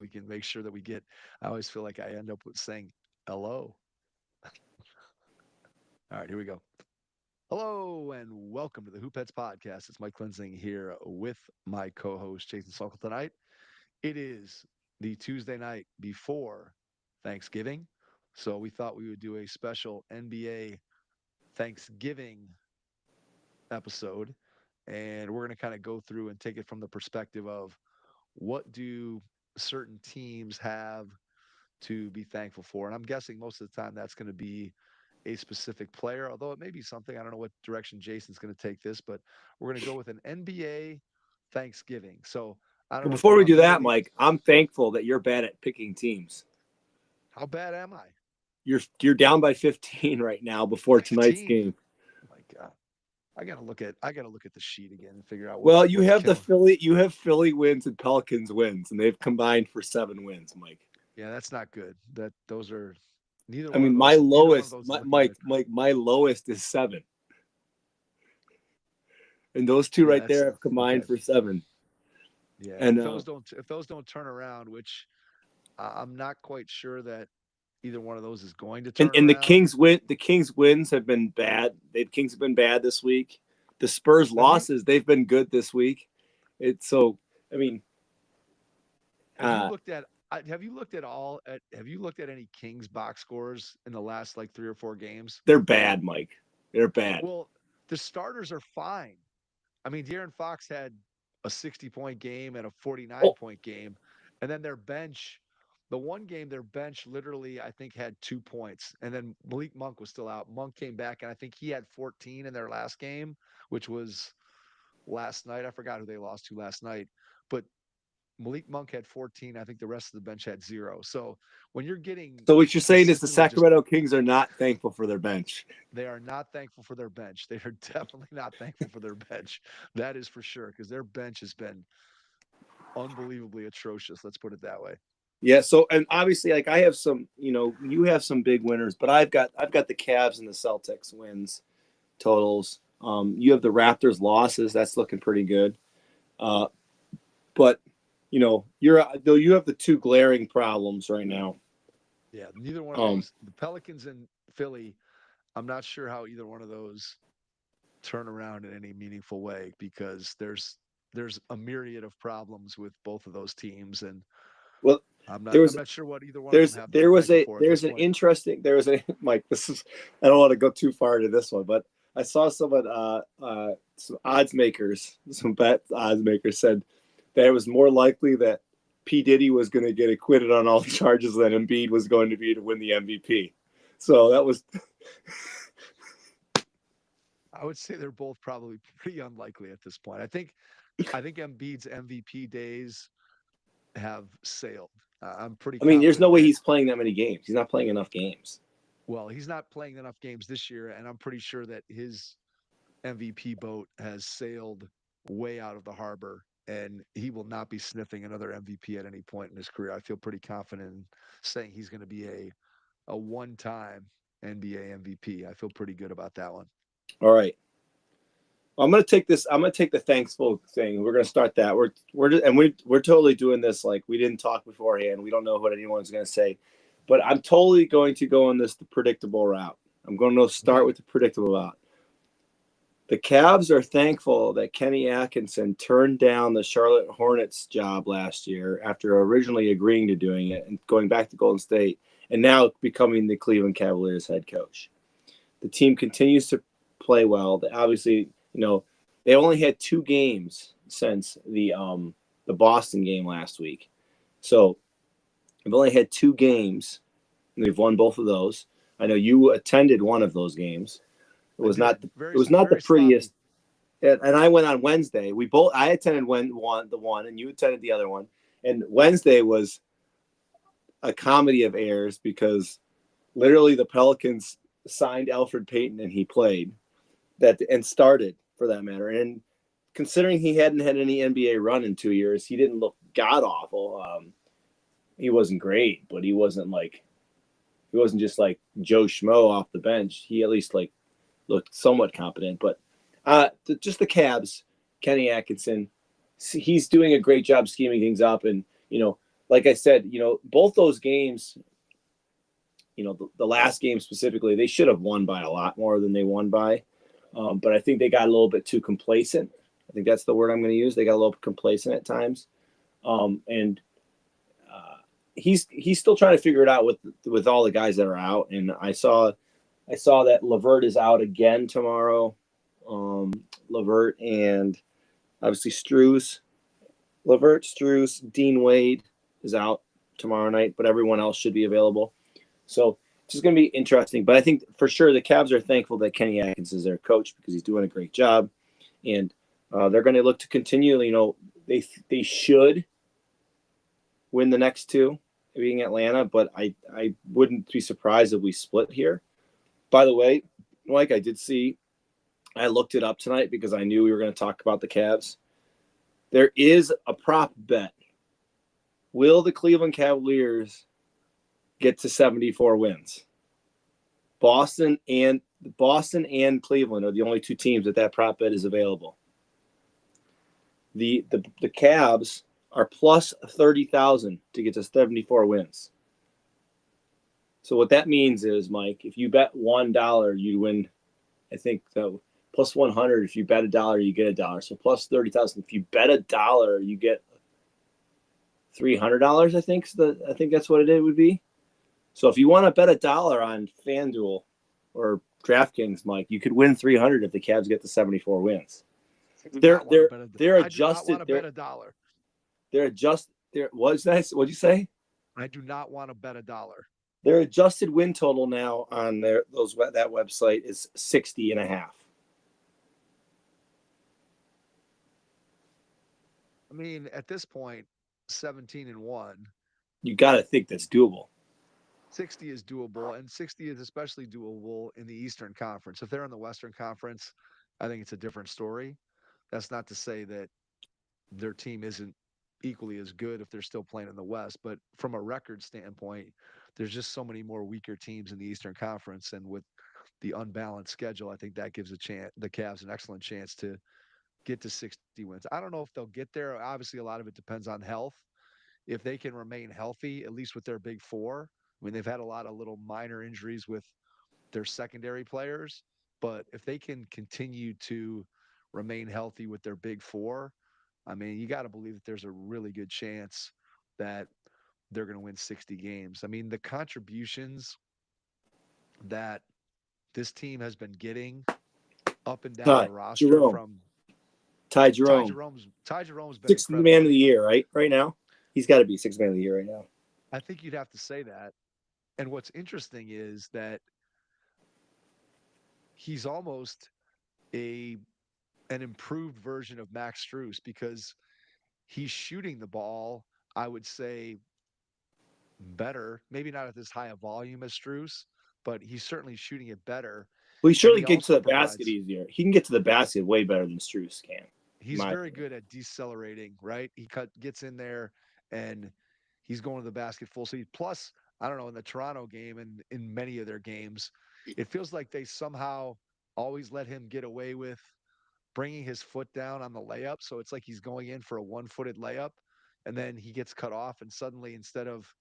we can make sure that we get. I always feel like I end up with saying hello. All right, here we go. Hello and welcome to the Hoop Heads podcast. It's Mike Klinzing here with my co-host Jason Sokol tonight. It is the Tuesday night before Thanksgiving, so we thought we would do a special NBA Thanksgiving episode, and we're going to kind of go through and take it from the perspective of what do certain teams have to be thankful for. And I'm guessing most of the time that's going to be a specific player, although it may be something. I don't know what direction Jason's going to take this, but we're going to go with an NBA Thanksgiving. So I don't Well, know if before you we want do me that, to. Mike, I'm thankful that you're bad at picking teams. How bad am I? You're down by 15 right now before tonight's 15. game. Oh my God. I gotta look at the sheet again and figure out Well, what's killing. You have Philly wins and Pelicans wins, and they've combined for 7 wins, Mike. Yeah, that's not good. Those are neither I one of mean, those. Neither one of those is looking good. My lowest is 7, and those two Yeah, right that's there have okay. combined for 7. Yeah, And if those don't turn around, which I'm not quite sure that either one of those is going to turn and the around. Kings win. The Kings wins have been bad. The Kings have been bad this week. The Spurs Have you losses, they've been good this week. It's so. I mean, have you uh, looked at have you looked at any Kings box scores in the last like 3 or 4 games? they're bad, Mike. They're bad. Well, the starters are fine. I mean, De'Aaron Fox had a 60-point game and a 49 Oh, point game, and then their bench. The one game their bench literally, I think, had 2 points, and then Malik Monk was still out. Monk came back, and I think he had 14 in their last game, which was last night. I forgot who they lost to last night, but Malik Monk had 14. I think the rest of the bench had 0. So when you're getting so what you're saying is the consistently just Sacramento Kings are not thankful for their bench. they are not thankful for their bench. They are definitely not thankful for their bench. That is for sure because their bench has been unbelievably atrocious. Let's put it that way. Yeah. So and obviously, like I have some, you have some big winners, but I've got the Cavs and the Celtics wins totals. You have the Raptors losses. That's looking pretty good. Uh, but you have the two glaring problems right now. Yeah, neither one of Um, those. The Pelicans and Philly, I'm not sure how either one of those turn around in any meaningful way because there's a myriad of problems with both of those teams, and well, I'm there not I'm was not sure what either one of them have to be there was thankful a for at this there's an point. interesting there was a Mike. This is I don't want to go too far into this one, but I saw someone some odds makers, some bet odds makers said that it was more likely that P Diddy was going to get acquitted on all charges than Embiid was going to be to win the MVP. So that was I would say they're both probably pretty unlikely at this point. I think Embiid's MVP days have sailed. I'm pretty I mean, there's no confident way that he's playing that many games. He's not playing enough games. well, he's not playing enough games this year, and I'm pretty sure that his MVP boat has sailed way out of the harbor, and he will not be sniffing another MVP at any point in his career. I feel pretty confident in saying he's going to be a one-time NBA MVP. I feel pretty good about that one. All right. I'm gonna take this. I'm gonna take the thankful thing. We're gonna start that. We're totally doing this like we didn't talk beforehand. We don't know what anyone's gonna say, but I'm totally going to go on the predictable route. I'm going to start Okay. with the predictable route. The Cavs are thankful that Kenny Atkinson turned down the Charlotte Hornets job last year after originally agreeing to doing it and going back to Golden State and now becoming the Cleveland Cavaliers head coach. The team continues to play well. Obviously, they only had 2 games since the Boston game last week. So they've only had 2 games, and they've won both of those. I know you attended one of those games. It I was not did. the Very, it was not the very sloppy. prettiest. And I went on Wednesday. I attended the one, and you attended the other one. And Wednesday was a comedy of errors because literally the Pelicans signed Alfred Payton and he played and started for that matter. And considering he hadn't had any NBA run in 2 years, he didn't look god awful. He wasn't great, but he wasn't just like Joe Schmo off the bench. He at least like looked somewhat competent. But just the Cavs, Kenny Atkinson, he's doing a great job scheming things up, and like I said, both those games, the last game specifically, they should have won by a lot more than they won by. But I think they got a little bit too complacent. I think that's the word I'm going to use. They got a little complacent at times, and he's still trying to figure it out with all the guys that are out. And I saw that Levert is out again tomorrow. Levert and obviously Struess, Levert, Struess, Dean Wade is out tomorrow night, but everyone else should be available. So it's just going to be interesting. But I think for sure the Cavs are thankful that Kenny Atkins is their coach because he's doing a great job, and they're going to look to continue. They should win the next two, being Atlanta, but I wouldn't be surprised if we split here. By the way, Mike, I looked it up tonight because I knew we were going to talk about the Cavs. There is a prop bet. Will the Cleveland Cavaliers get to 74 wins? Boston and Cleveland are the only two teams that prop bet is available. The Cavs are plus 30,000 to get to 74 wins. So what that means is, Mike, if you bet $1, you win. I think so. Plus 100, if you bet $1, you get $1. So plus 30,000. If you bet $1, you get $300. I think that's what it would be. So if you want to bet $1 on FanDuel or DraftKings, Mike, you could win 300 if the Cavs get to 74 wins. They're adjusted. I do not want to bet $1. They're adjusted. What'd you say? I do not want to bet $1. Their adjusted win total now on that website is 60.5. I mean, at this point, 17-1. You got to think that's doable. 60 is doable, and 60 is especially doable in the Eastern Conference. If they're in the Western Conference, I think it's a different story. That's not to say that their team isn't equally as good if they're still playing in the West, but from a record standpoint, there's just so many more weaker teams in the Eastern Conference, and with the unbalanced schedule, I think that gives the Cavs an excellent chance to get to 60 wins. I don't know if they'll get there. Obviously, a lot of it depends on health. If they can remain healthy, at least with their big four, I mean, they've had a lot of little minor injuries with their secondary players, but if they can continue to remain healthy with their big four, I mean, you got to believe that there's a really good chance that they're going to win 60 games. I mean, the contributions that this team has been getting up and down the roster from Ty Jerome. Ty Jerome's been sixth incredible. Man of the year, right now. He's got to be sixth man of the year right now. I think you'd have to say that. And what's interesting is that he's almost an improved version of Max Strus because he's shooting the ball, I would say, better. Maybe not at this high a volume as Strus, but he's certainly shooting it better. Well, he surely gets to the basket easier. He can get to the basket way better than Strus can. He's very good at decelerating, right? He gets in there and he's going to the basket full speed. Plus, I don't know, in the Toronto game and in many of their games, it feels like they somehow always let him get away with bringing his foot down on the layup. So it's like he's going in for a one-footed layup and then he gets cut off. And suddenly, instead of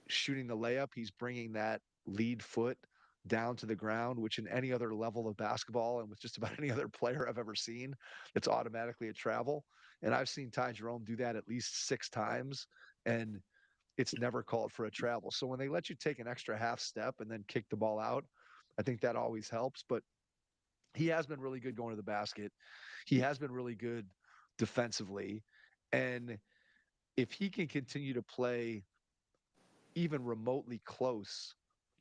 shooting the layup, he's bringing that lead foot down to the ground, which in any other level of basketball and with just about any other player I've ever seen, it's automatically a travel. And I've seen Ty Jerome do that at least 6 times, and it's never called for a travel. So when they let you take an extra half step and then kick the ball out, I think that always helps. But he has been really good going to the basket. He has been really good defensively. And if he can continue to play even remotely close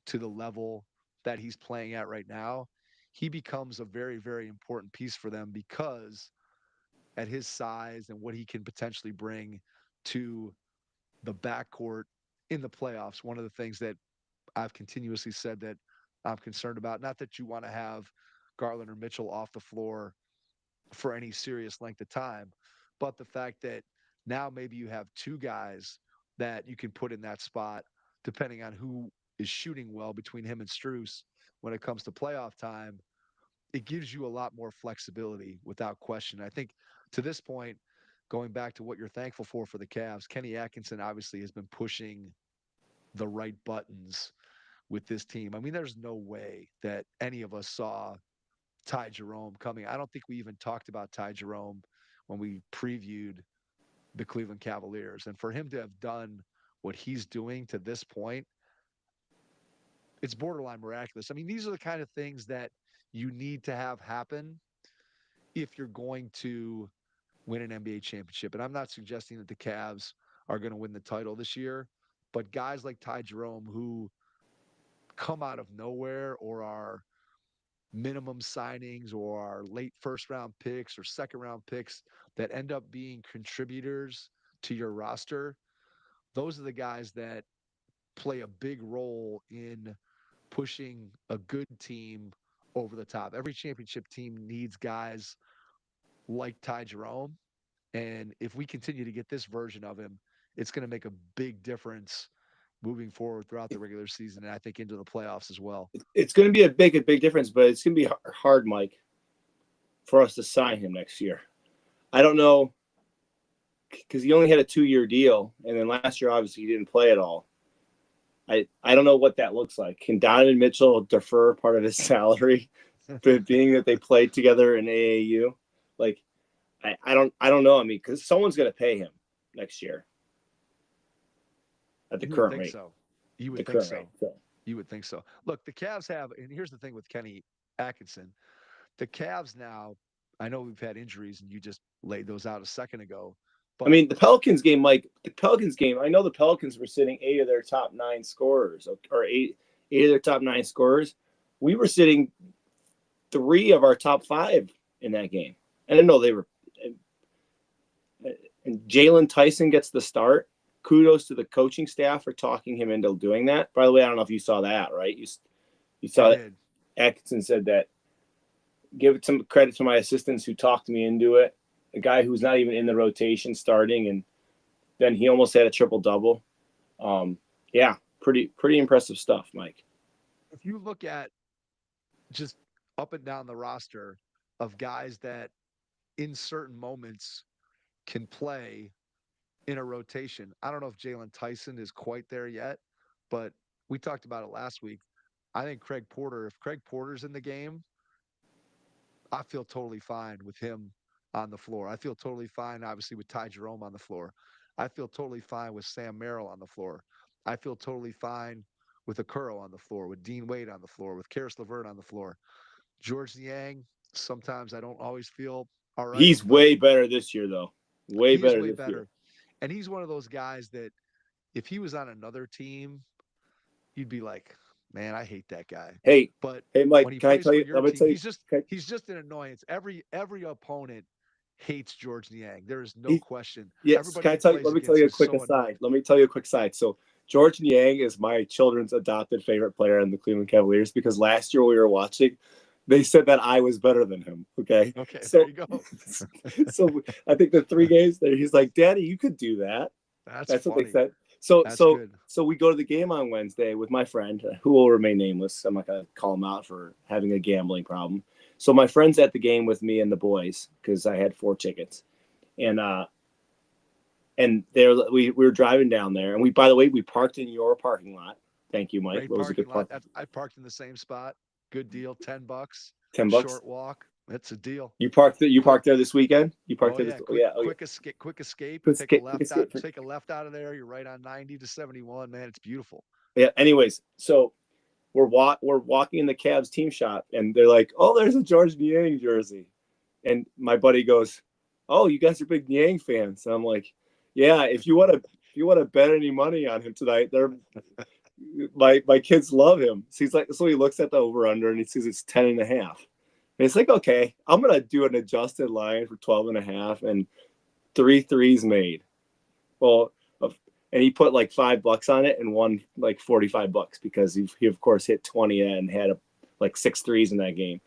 to the level that he's playing at right now, he becomes a very, very important piece for them because at his size and what he can potentially bring to the backcourt in the playoffs, one of the things that I've continuously said that I'm concerned about, not that you want to have Garland or Mitchell off the floor for any serious length of time, but the fact that now maybe you have two guys that you can put in that spot, depending on who is shooting well between him and Strus when it comes to playoff time, it gives you a lot more flexibility without question. I think to this point, going back to what you're thankful for the Cavs, Kenny Atkinson obviously has been pushing the right buttons with this team. I mean, there's no way that any of us saw Ty Jerome coming. I don't think we even talked about Ty Jerome when we previewed the Cleveland Cavaliers. And for him to have done what he's doing to this point, it's borderline miraculous. I mean, these are the kind of things that you need to have happen if you're going to win an NBA championship. And I'm not suggesting that the Cavs are going to win the title this year, but guys like Ty Jerome who come out of nowhere or are minimum signings or are late first round picks or second round picks that end up being contributors to your roster, those are the guys that play a big role in pushing a good team over the top. Every championship team needs guys like Ty Jerome. And if we continue to get this version of him, it's going to make a big difference moving forward throughout the regular season and I think into the playoffs as well. It's going to be a big difference, but it's going to be hard, Mike, for us to sign him next year. I don't know, because he only had a 2-year deal, and then last year obviously he didn't play at all. I don't know what that looks like. Can Donovan Mitchell defer part of his salary, being that they played together in AAU? Like, I don't know. I mean, because someone's going to pay him next year at the current rate. So. You would think so. You would think so. Look, the Cavs have, and here's the thing with Kenny Atkinson, the Cavs now. I know we've had injuries, and you just laid those out a second ago. But I mean, the Pelicans game, Mike. The Pelicans game. I know the Pelicans were sitting 8 of their top 9 scorers, or eight of their top 9 scorers. We were sitting 3 of our top 5 in that game, and I know they were. And Jalen Tyson gets the start. Kudos to the coaching staff for talking him into doing that. By the way, I don't know if you saw that, right? You saw that Atkinson said that. Give it some credit to my assistants who talked me into it. A guy who's not even in the rotation starting, and then he almost had a triple-double. Yeah, pretty impressive stuff, Mike. If you look at just up and down the roster of guys that in certain moments can play in a rotation, I don't know if Jalen Tyson is quite there yet, but we talked about it last week. I think Craig Porter, if Craig Porter's in the game, I feel totally fine with him on the floor. I feel totally fine, obviously, with Ty Jerome on the floor. I feel totally fine with Sam Merrill on the floor. I feel totally fine with Okoro on the floor, with Dean Wade on the floor, with Karis LeVert on the floor. Georges Niang, sometimes I don't always feel all right. He's way better this year, though. Way better. Year. And he's one of those guys that if he was on another team, you'd be like, man, I hate that guy. Hey, but Mike, can I tell you? Let me tell you. He's just an annoyance. Every opponent hates Georges Niang. There is no question. Yes. Can I tell you? Let me tell you a quick aside. Let me tell you a quick side. So Georges Niang is my children's adopted favorite player in the Cleveland Cavaliers because last year we were watching, they said that I was better than him. Okay. So, there you go. So I think the 3 games there, he's like, "Daddy, you could do that." That's what they said. So we go to the game on Wednesday with my friend, who will remain nameless. I'm not going to call him out for having a gambling problem. So my friend's at the game with me and the boys because I had 4 tickets, and there we were driving down there, and by the way, we parked in your parking lot. Thank you, Mike. It was a good park. I parked in the same spot. Good deal. $10. $10. Short walk. That's a deal. You parked there this weekend? You parked there this Quick escape. Take a left out of there. You're right on 90 to 71, man. It's beautiful. Yeah. Anyways, so we're walking in the Cavs team shop, and they're like, "Oh, there's a Georges Niang jersey," and my buddy goes, "Oh, you guys are big Niang fans." And I'm like, "Yeah, if you want to bet any money on him tonight, my kids love him." So he looks at the over under and he sees it's 10.5. And it's like, okay, I'm going to do an adjusted line for 12.5 and 3 threes made. Well, and he put like $5 on it and won like $45 because he of course hit 20 and had like 6 threes in that game.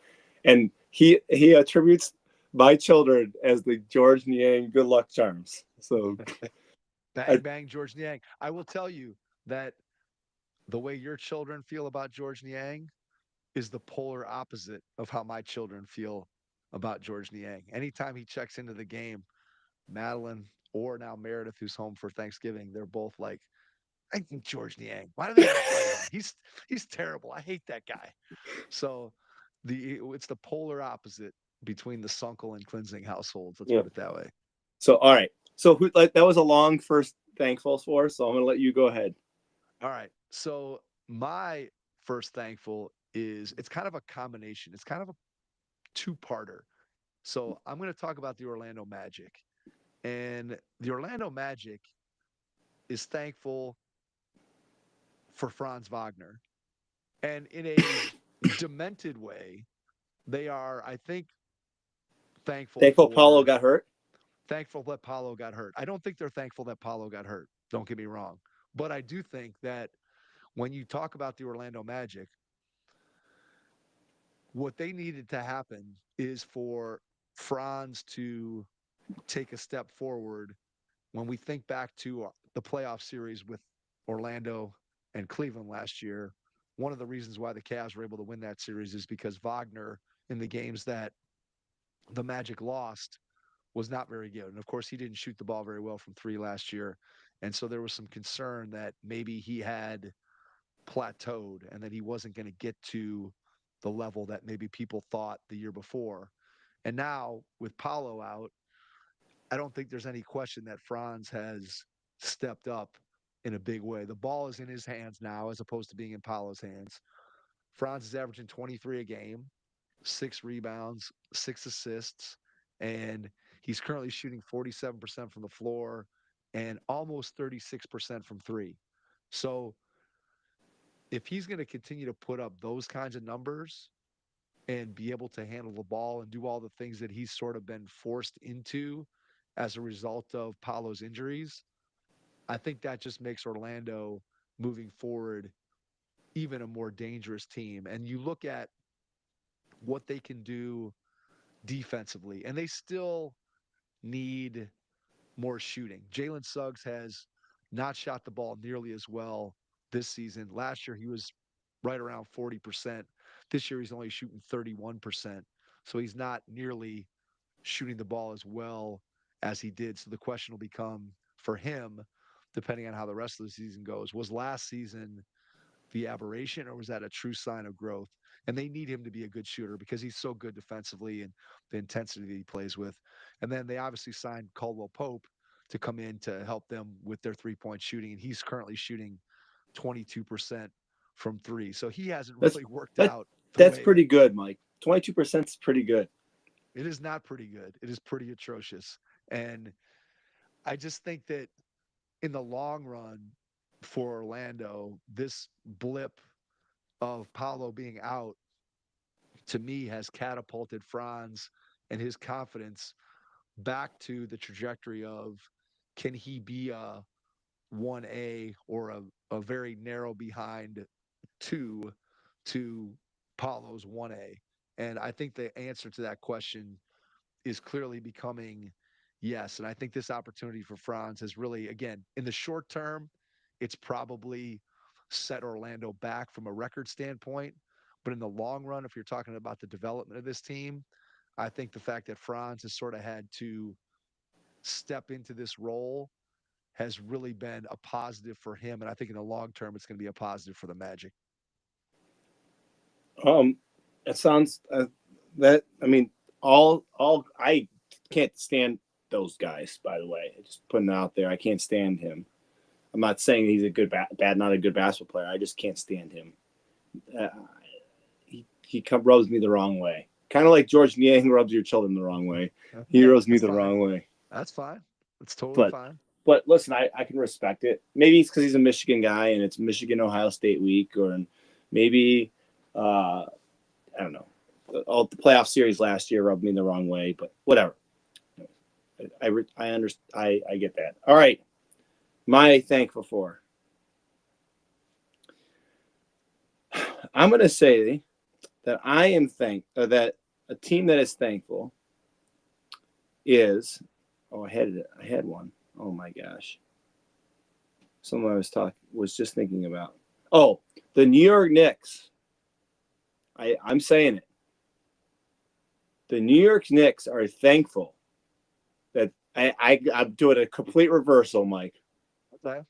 And he attributes my children as the Georges Niang good luck charms. So bang, Georges Niang. I will tell you that the way your children feel about Georges Niang is the polar opposite of how my children feel about Georges Niang. Anytime he checks into the game, Madeline or now Meredith, who's home for Thanksgiving, they're both like, I think George Niang. Why do they even play him? He's terrible. I hate that guy. So it's the polar opposite between the Sunkel and Cleansing households. Let's Yeah. put it that way. So all right. So that was a long first thankful for. So I'm gonna let you go ahead. All right. So my first thankful is it's kind of a combination. It's kind of a two-parter. So I'm going to talk about the Orlando Magic. And the Orlando Magic is thankful for Franz Wagner. And in a demented way, they are, I think, Thankful Paulo got hurt. thankful that Paulo got hurt. I don't think they're thankful that Paulo got hurt. Don't get me wrong. But I do think that when you talk about the Orlando Magic, what they needed to happen is for Franz to take a step forward when we think back to the playoff series with Orlando and Cleveland last year. One of the reasons why the Cavs were able to win that series is because Wagner, in the games that the Magic lost, was not very good. And of course, he didn't shoot the ball very well from three last year. And so there was some concern that maybe he had plateaued and that he wasn't going to get to the level that maybe people thought the year before. And now with Paulo out, I don't think there's any question that Franz has stepped up in a big way. The ball is in his hands now as opposed to being in Paulo's hands. Franz is averaging 23 a game, 6 rebounds, 6 assists, and he's currently shooting 47% from the floor and almost 36% from three. So if he's going to continue to put up those kinds of numbers and be able to handle the ball and do all the things that he's sort of been forced into as a result of Paulo's injuries, I think that just makes Orlando moving forward even a more dangerous team. And you look at what they can do defensively, and they still need more shooting. Jalen Suggs has not shot the ball nearly as well this season. Last year, he was right around 40%. This year, he's only shooting 31%. So he's not nearly shooting the ball as well as he did. So the question will become for him, depending on how the rest of the season goes, was last season the aberration or was that a true sign of growth? And they need him to be a good shooter because he's so good defensively and the intensity that he plays with. And then they obviously signed Caldwell Pope to come in to help them with their 3-point shooting. And he's currently shooting 22% from three. So he hasn't That's really worked that, out the that's way pretty good, Mike. 22% is pretty good. it is not pretty good. It is pretty atrocious. And I just think that in the long run for Orlando, this blip of Paulo being out to me has catapulted Franz and his confidence back to the trajectory of can he be a 1A or a very narrow behind 2 to Paulo's 1A? And I think the answer to that question is clearly becoming yes. And I think this opportunity for Franz has really, again, in the short term, it's probably set Orlando back from a record standpoint. But in the long run, if you're talking about the development of this team, I think the fact that Franz has sort of had to step into this role has really been a positive for him. And I think in the long term, it's going to be a positive for the Magic. It sounds that I mean all I can't stand those guys. By the way, just putting it out there, I can't stand him. I'm not saying he's a good not a good basketball player. I just can't stand him. He rubs me the wrong way. Kind of like George Niang rubs your children the wrong way. He rubs me the wrong way. That's fine. That's totally fine. But listen, I can respect it. Maybe it's because he's a Michigan guy and it's Michigan Ohio State week, or maybe I don't know. All the playoff series last year rubbed me the wrong way, but whatever. I understand. I get that. All right, my thankful for. I'm going to say that I am that a team that is thankful is. Oh, I had one. Oh my gosh. Someone was just thinking about. Oh, the New York Knicks. I'm saying it. The New York Knicks are thankful that I'm doing a complete reversal, Mike. Okay.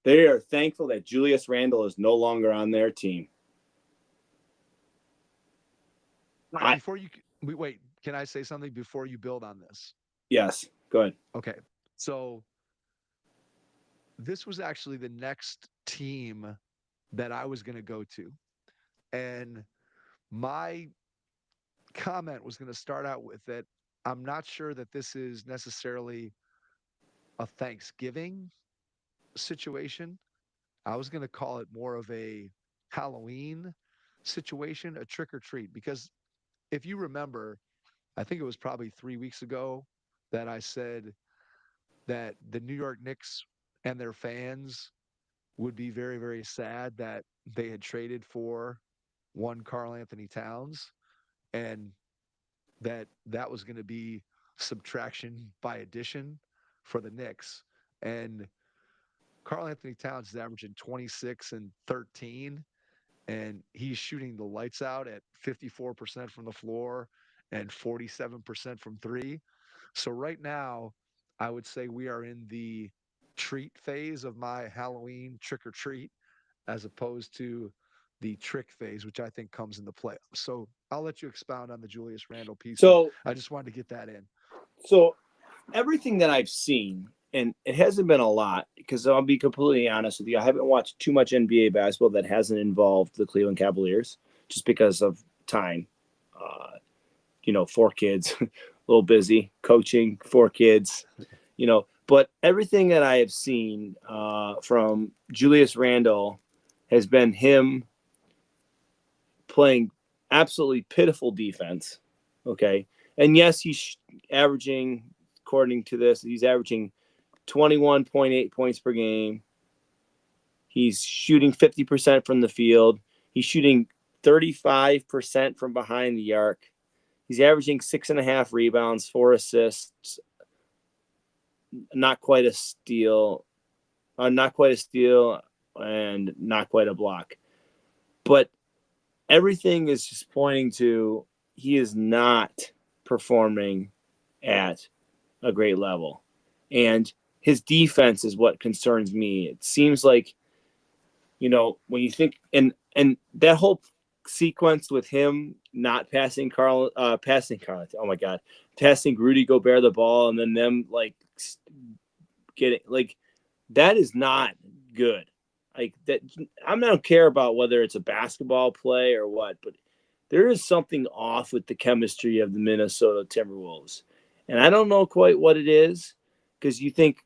They are thankful that Julius Randle is no longer on their team. All right, I before you wait, can I say something before you build on this? Yes, go ahead. Okay. So this was actually the next team that I was going to go to. And my comment was going to start out with that I'm not sure that this is necessarily a Thanksgiving situation. I was going to call it more of a Halloween situation, a trick or treat. Because if you remember, I think it was probably 3 weeks ago that I said that the New York Knicks and their fans would be very, very sad that they had traded for one Karl Anthony Towns and that was going to be subtraction by addition for the Knicks. And Karl Anthony Towns is averaging 26 and 13, and he's shooting the lights out at 54% from the floor and 47% from three. So right now, I would say we are in the treat phase of my Halloween trick or treat as opposed to the trick phase, which I think comes in the playoffs. So I'll let you expound on the Julius Randle piece, but So I just wanted to get that in. so everything that I've seen, and it hasn't been a lot because I'll be completely honest with you, I haven't watched too much NBA basketball that hasn't involved the Cleveland Cavaliers just because of time. Uh, 4 kids, a little busy coaching, 4 kids, But everything that I have seen from Julius Randle has been him playing absolutely pitiful defense. Okay. And yes, he's averaging, according to this, he's averaging 21.8 points per game. He's shooting 50% from the field. He's shooting 35% from behind the arc. He's averaging 6.5 rebounds, 4 assists, not quite a steal, and not quite a block. But everything is just pointing to he is not performing at a great level. And his defense is what concerns me. It seems like, when you think and that whole sequence with him not oh my god, passing Rudy Gobert the ball and then them like getting like that is not good. Like that, I don't care about whether it's a basketball play or what, but there is something off with the chemistry of the Minnesota Timberwolves, and I don't know quite what it is because you think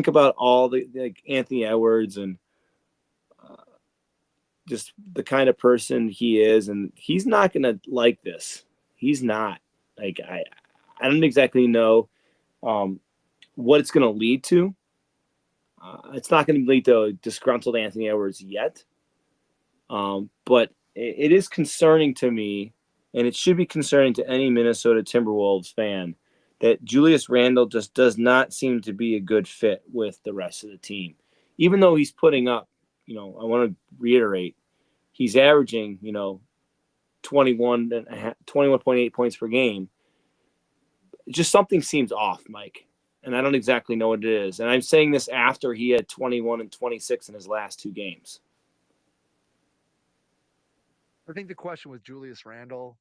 about all the like Anthony Edwards and uh, just the kind of person he is, and he's not gonna like this. He's not like I don't exactly know um, what it's gonna lead to. It's not going to lead to a disgruntled Anthony Edwards yet, but it is concerning to me, and it should be concerning to any Minnesota Timberwolves fan that Julius Randle just does not seem to be a good fit with the rest of the team. Even though he's putting up, I want to reiterate, he's averaging, 21.8 points per game. Just something seems off, Mike. And I don't exactly know what it is. And I'm saying this after he had 21 and 26 in his last 2 games. I think the question with Julius Randle,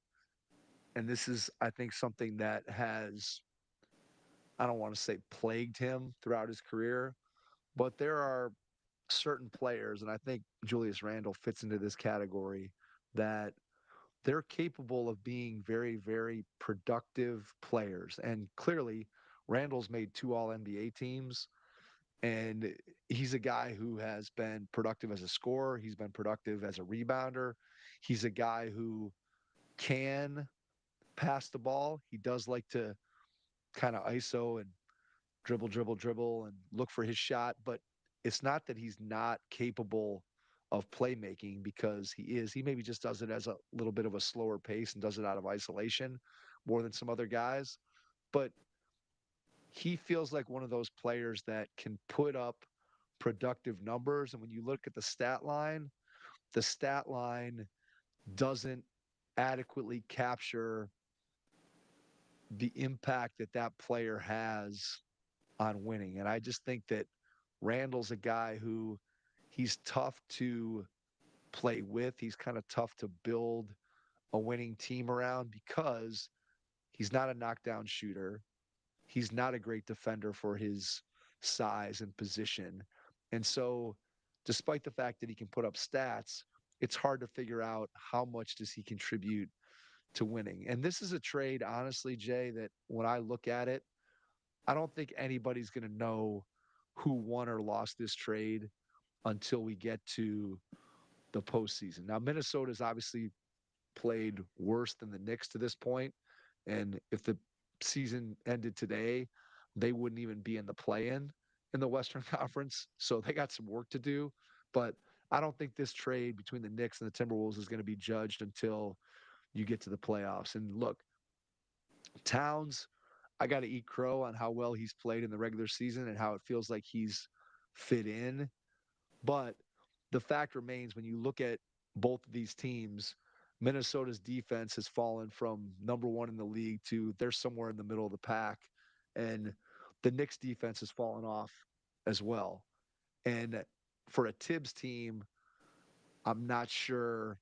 and this is, I think, something that has, I don't want to say plagued him throughout his career, but there are certain players, and I think Julius Randle fits into this category, that they're capable of being very, very productive players. And clearly, Randall's made 2 All-NBA teams, and he's a guy who has been productive as a scorer. He's been productive as a rebounder. He's a guy who can pass the ball. He does like to kind of ISO and dribble, dribble, dribble and look for his shot. But it's not that he's not capable of playmaking because he is. He maybe just does it as a little bit of a slower pace and does it out of isolation more than some other guys. But he feels like one of those players that can put up productive numbers. And when you look at the stat line doesn't adequately capture the impact that that player has on winning. And I just think that Randall's a guy who he's tough to play with. He's kind of tough to build a winning team around because he's not a knockdown shooter. He's not a great defender for his size and position. And so, despite the fact that he can put up stats, it's hard to figure out how much does he contribute to winning. And this is a trade, honestly, Jay, that when I look at it, I don't think anybody's going to know who won or lost this trade until we get to the postseason. Now, Minnesota's obviously played worse than the Knicks to this point, and if the season ended today, they wouldn't even be in the play-in in the Western Conference. So they got some work to do. But I don't think this trade between the Knicks and the Timberwolves is going to be judged until you get to the playoffs. And look, Towns, I got to eat crow on how well he's played in the regular season and how it feels like he's fit in. But the fact remains when you look at both of these teams, Minnesota's defense has fallen from number one in the league to they're somewhere in the middle of the pack. And the Knicks defense has fallen off as well. And for a Tibbs team, I'm not sure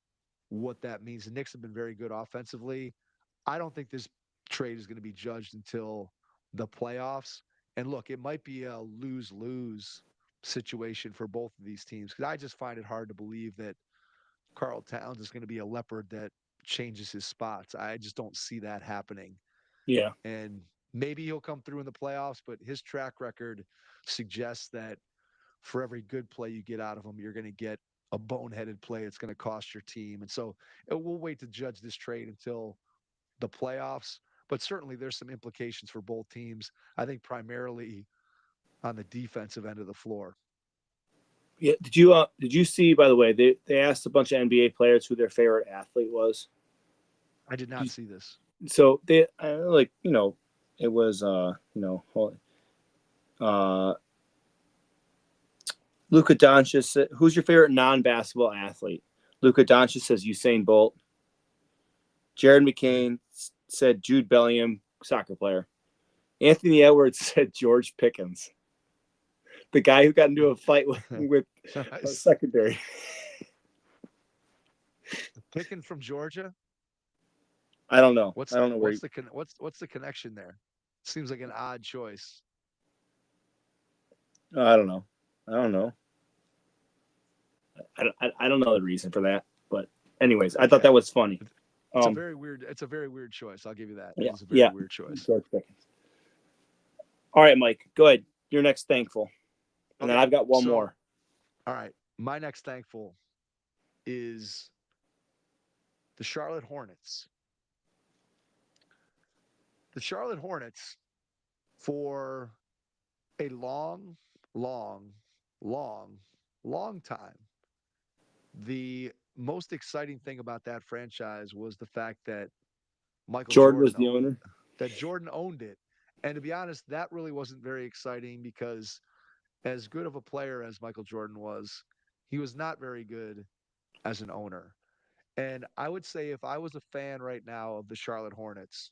what that means. The Knicks have been very good offensively. I don't think this trade is going to be judged until the playoffs. And look, it might be a lose-lose situation for both of these teams because I just find it hard to believe that Carl Towns is going to be a leopard that changes his spots. I just don't see that happening. Yeah. And maybe he'll come through in the playoffs, but his track record suggests that for every good play you get out of him, you're going to get a boneheaded play. It's going to cost your team. And so we'll wait to judge this trade until the playoffs. But certainly there's some implications for both teams. I think primarily on the defensive end of the floor. Yeah. Did you see, by the way, they asked a bunch of NBA players who their favorite athlete was? I did not see this. So they it was Luka Doncic said, who's your favorite non-basketball athlete? Luka Doncic says Usain Bolt. Jared McCain said Jude Bellingham, soccer player. Anthony Edwards said George Pickens, the guy who got into a fight with a secondary. Pickens from Georgia. I don't know. What's I don't know what's the connection there? Seems like an odd choice. I don't know. I don't know. I don't know the reason for that, but anyways, I thought that was funny. It's a very weird. It's a very weird choice. I'll give you that. Yeah, It's a very weird choice. George Pickens. All right, Mike, go ahead. You're next thankful, and then I've got one more. All right, my next thankful is the Charlotte Hornets. The Charlotte Hornets, for a long, long, long, long time, the most exciting thing about that franchise was the fact that Michael Jordan was the owner. That Jordan owned it. And to be honest, that really wasn't very exciting because as good of a player as Michael Jordan was, he was not very good as an owner. And I would say if I was a fan right now of the Charlotte Hornets,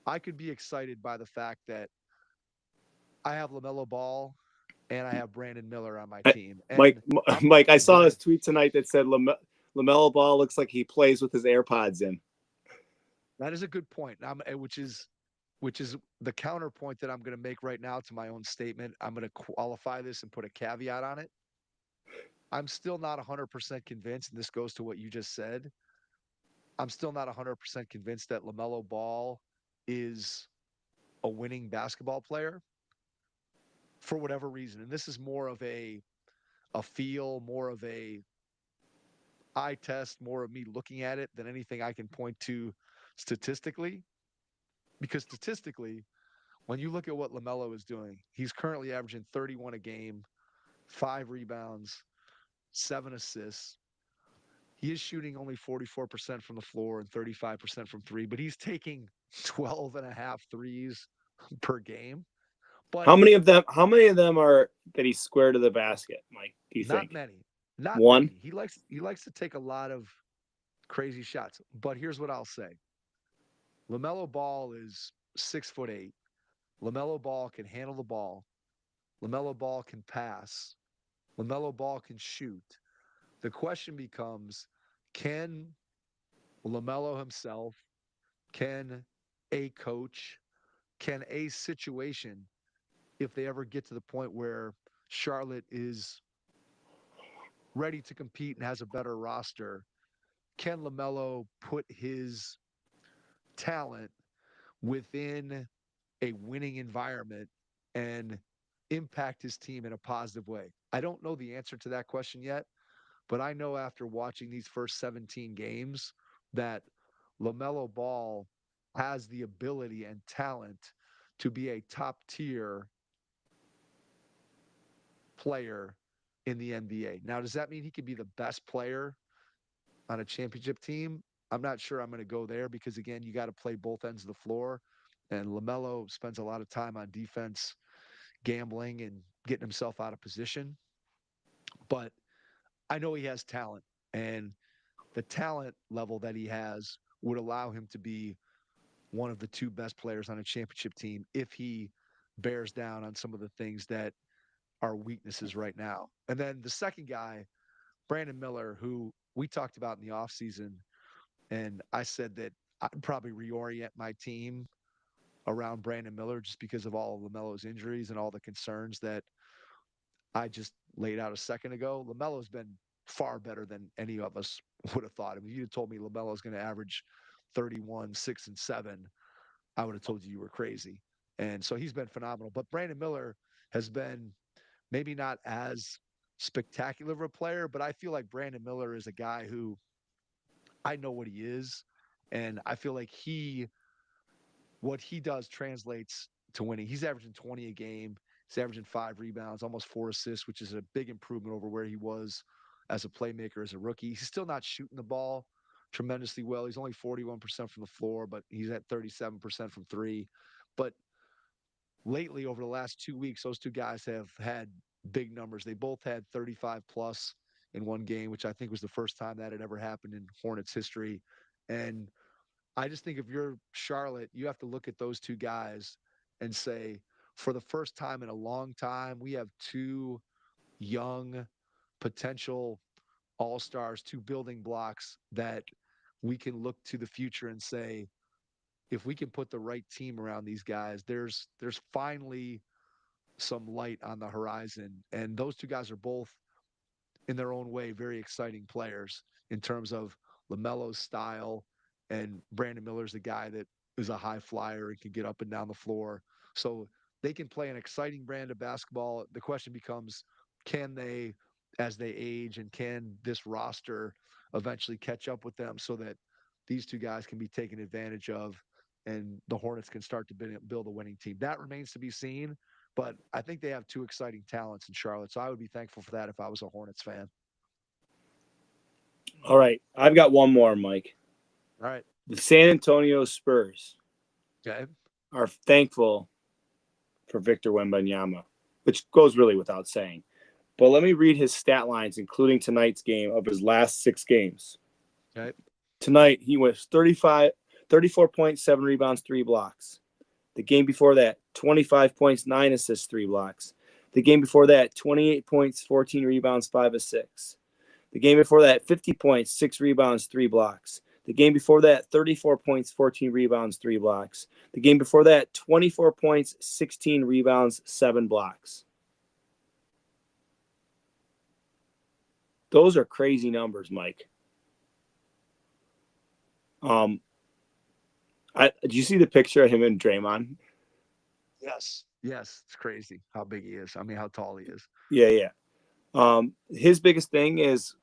I could be excited by the fact that I have LaMelo Ball and I have Brandon Miller on my team. And Mike, I saw this tweet tonight that said LaMelo Ball looks like he plays with his AirPods in. That is a good point, which is the counterpoint that I'm going to make right now to my own statement. I'm going to qualify this and put a caveat on it. I'm still not 100% convinced, and this goes to what you just said. I'm still not 100% convinced that LaMelo Ball is a winning basketball player for whatever reason. And this is more of a feel, more of a eye test, more of me looking at it than anything I can point to statistically. Because statistically, when you look at what LaMelo is doing, he's currently averaging 31 a game, 5 rebounds, 7 assists. He is shooting only 44% from the floor and 35% from three, but he's taking 12 and a half threes per game. But how many of them are that he's square to the basket, Mike? Do you think? Not many. Not one. Many. He likes to take a lot of crazy shots. But here's what I'll say. LaMelo Ball is 6'8". LaMelo Ball can handle the ball. LaMelo Ball can pass. LaMelo Ball can shoot. The question becomes, can LaMelo himself, can a coach, can a situation, if they ever get to the point where Charlotte is ready to compete and has a better roster, can LaMelo put his talent within a winning environment and impact his team in a positive way? I don't know the answer to that question yet, but I know after watching these first 17 games that LaMelo Ball has the ability and talent to be a top tier player in the NBA. Now, does that mean he could be the best player on a championship team? I'm not sure I'm going to go there because, again, you got to play both ends of the floor. And LaMelo spends a lot of time on defense, gambling and getting himself out of position. But I know he has talent, and the talent level that he has would allow him to be one of the two best players on a championship team if he bears down on some of the things that are weaknesses right now. And then the second guy, Brandon Miller, who we talked about in the offseason, and I said that I'd probably reorient my team around Brandon Miller just because of all of LaMelo's injuries and all the concerns that I just laid out a second ago. LaMelo's been far better than any of us would have thought. I mean, if you had told me LaMelo's going to average 31, 6, and 7, I would have told you were crazy. And so he's been phenomenal. But Brandon Miller has been maybe not as spectacular of a player, but I feel like Brandon Miller is a guy who I know what he is. And I feel like what he does translates to winning. He's averaging 20 a game. He's averaging 5 rebounds, almost 4 assists, which is a big improvement over where he was as a playmaker as a rookie. He's still not shooting the ball tremendously well. He's only 41% from the floor, but he's at 37% from three. But lately, over the last 2 weeks, those two guys have had big numbers. They both had 35 plus in one game, which I think was the first time that had ever happened in Hornets history. And I just think if you're Charlotte, you have to look at those two guys and say, for the first time in a long time, we have two young potential all-stars, two building blocks that we can look to the future and say, if we can put the right team around these guys, there's finally some light on the horizon. And those two guys are both in their own way, very exciting players in terms of LaMelo's style, and Brandon Miller's the guy that is a high flyer and can get up and down the floor. So they can play an exciting brand of basketball. The question becomes, can they, as they age, and can this roster eventually catch up with them so that these two guys can be taken advantage of and the Hornets can start to build a winning team? That remains to be seen. But I think they have two exciting talents in Charlotte. So I would be thankful for that if I was a Hornets fan. All right. I've got one more, Mike. All right. The San Antonio Spurs Okay. are thankful for Victor Wembanyama, which goes really without saying. But let me read his stat lines, including tonight's game, of his last 6 games. Okay. Tonight, he was 34.7 rebounds, 3 blocks. The game before that, 25 points, 9 assists, 3 blocks. The game before that, 28 points, 14 rebounds, 5 assists. The game before that, 50 points, 6 rebounds, 3 blocks. The game before that, 34 points, 14 rebounds, 3 blocks. The game before that, 24 points, 16 rebounds, 7 blocks. Those are crazy numbers, Mike. Do you see the picture of him and Draymond? Yes. Yes. It's crazy how big he is. I mean, how tall he is. Yeah. His biggest thing is